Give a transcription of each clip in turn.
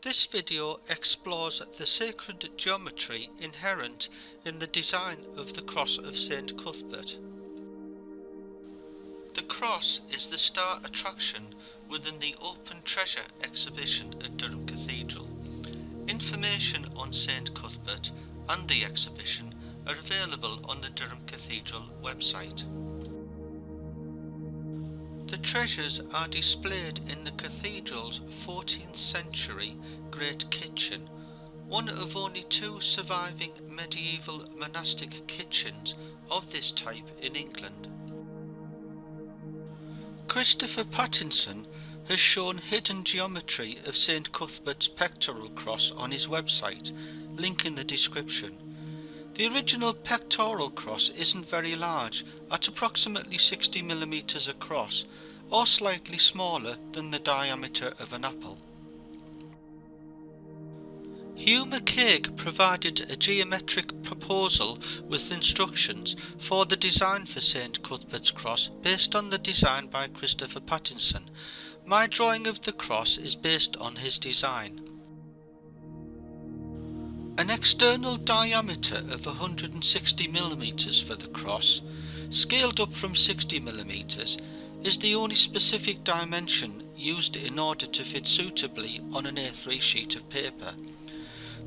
This video explores the sacred geometry inherent in the design of the Cross of Saint Cuthbert. The cross is the star attraction within the Open Treasure exhibition at Durham Cathedral. Information on Saint Cuthbert and the exhibition are available on the Durham Cathedral website. The treasures are displayed in the cathedral's 14th century Great Kitchen, one of only two surviving medieval monastic kitchens of this type in England. Christopher Pattinson has shown hidden geometry of Saint Cuthbert's pectoral cross on his website, link in the description. The original pectoral cross isn't very large, at approximately 60mm across, or slightly smaller than the diameter of an apple. Hugh McCague provided a geometric proposal with instructions for the design for Saint Cuthbert's cross based on the design by Christopher Pattinson. My drawing of the cross is based on his design. An external diameter of 160mm for the cross, scaled up from 60mm, is the only specific dimension used in order to fit suitably on an A3 sheet of paper.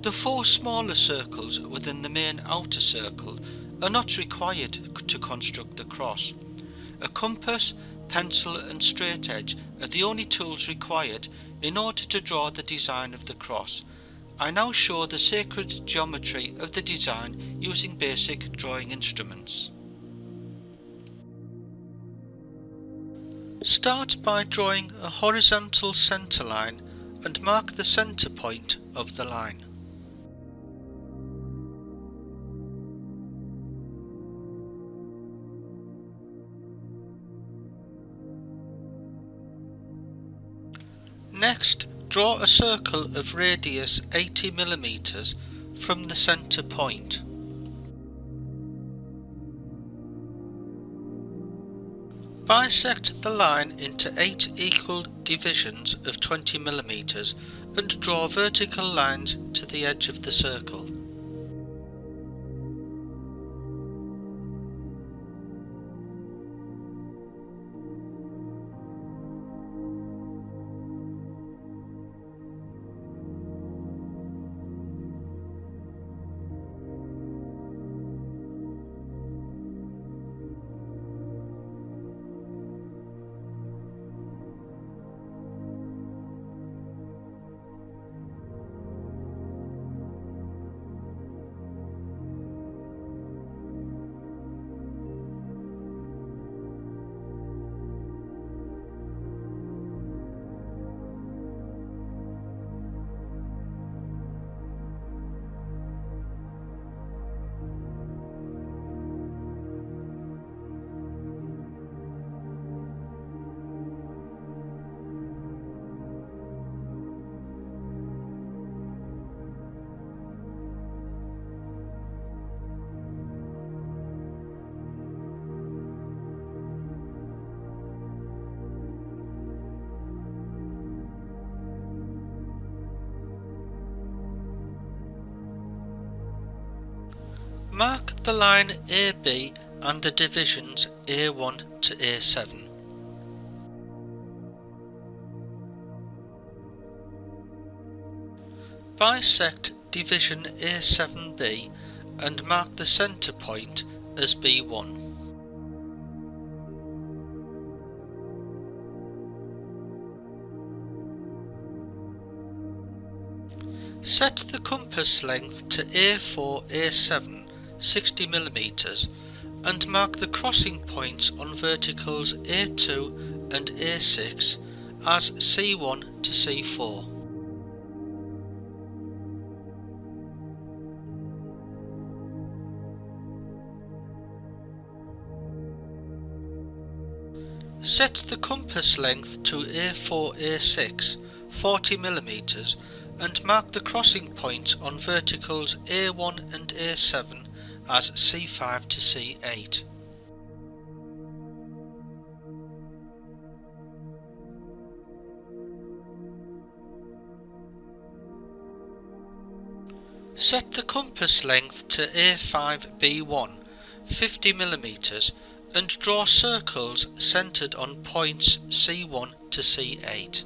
The four smaller circles within the main outer circle are not required to construct the cross. A compass, pencil and straight edge are the only tools required in order to draw the design of the cross. I now show the sacred geometry of the design using basic drawing instruments. Start by drawing a horizontal centre line and mark the centre point of the line. Next, draw a circle of radius 80mm from the centre point. Bisect the line into 8 equal divisions of 20mm and draw vertical lines to the edge of the circle. Mark the line AB and the divisions A1 to A7. Bisect division A7B and mark the centre point as B1. Set the compass length to A4-A7 60mm and mark the crossing points on verticals A2 and A6 as C1 to C4. Set the compass length to A4-A6 40mm and mark the crossing points on verticals A1 and A7 as C5 to C8. Set the compass length to A5B1, 50 mm, and draw circles centred on points C1 to C8.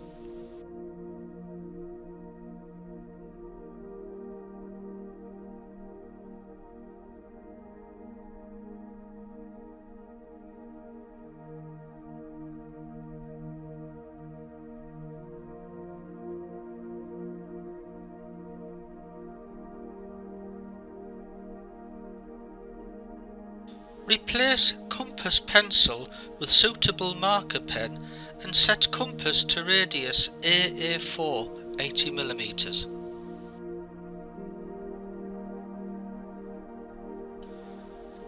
Replace compass pencil with suitable marker pen and set compass to radius AA4, 80 mm.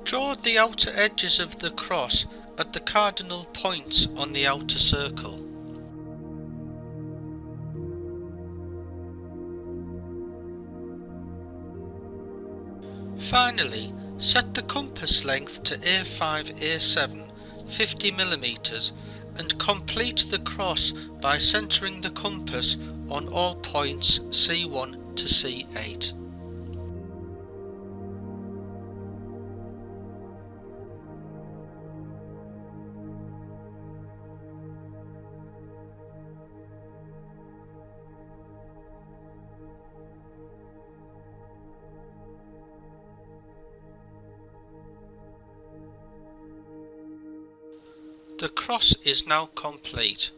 Draw the outer edges of the cross at the cardinal points on the outer circle. Finally, set the compass length to A5-A7, 50 mm, and complete the cross by centering the compass on all points C1 to C8. The cross is now complete.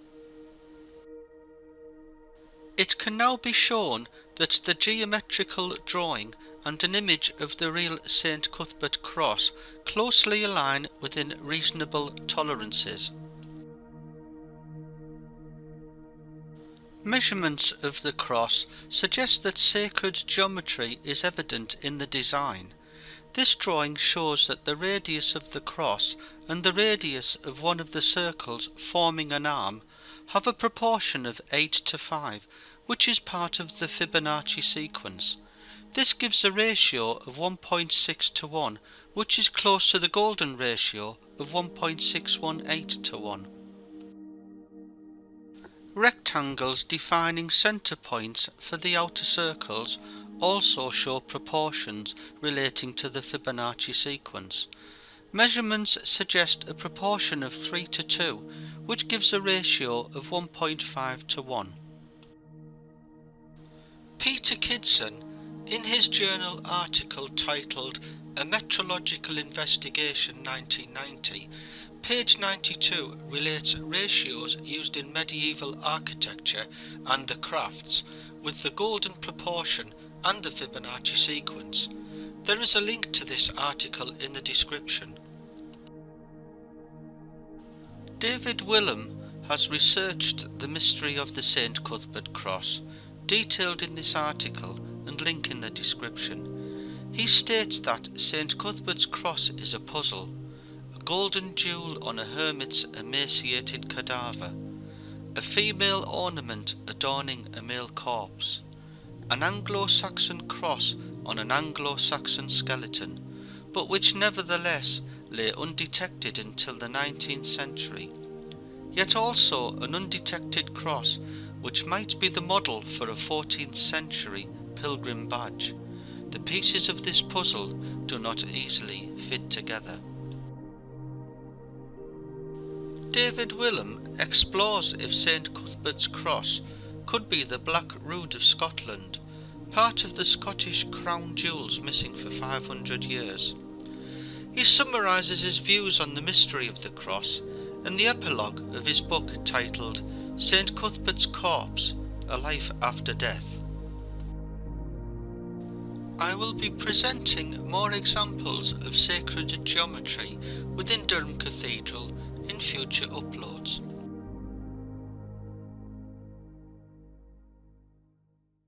It can now be shown that the geometrical drawing and an image of the real Saint Cuthbert cross closely align within reasonable tolerances. Measurements of the cross suggest that sacred geometry is evident in the design. This drawing shows that the radius of the cross and the radius of one of the circles forming an arm have a proportion of 8:5, which is part of the Fibonacci sequence. This gives a ratio of 1.6:1, which is close to the golden ratio of 1.618:1. Rectangles defining centre points for the outer circles also show proportions relating to the Fibonacci sequence. Measurements suggest a proportion of 3:2, which gives a ratio of 1.5:1. Peter Kidson, in his journal article titled A Metrological Investigation 1990, page 92 relates ratios used in medieval architecture and the crafts with the golden proportion and the Fibonacci sequence. There is a link to this article in the description. David Willem has researched the mystery of the Saint Cuthbert cross, detailed in this article and link in the description. He states that Saint Cuthbert's cross is a puzzle, a golden jewel on a hermit's emaciated cadaver, a female ornament adorning a male corpse, an Anglo-Saxon cross on an Anglo-Saxon skeleton, but which nevertheless lay undetected until the 19th century, yet also an undetected cross which might be the model for a 14th century pilgrim badge. The pieces of this puzzle do not easily fit together. David Willem explores if Saint Cuthbert's cross could be the Black Rood of Scotland, part of the Scottish crown jewels missing for 500 years. He summarises his views on the mystery of the cross in the epilogue of his book titled Saint Cuthbert's Corpse, A Life After Death. I will be presenting more examples of sacred geometry within Durham Cathedral in future uploads.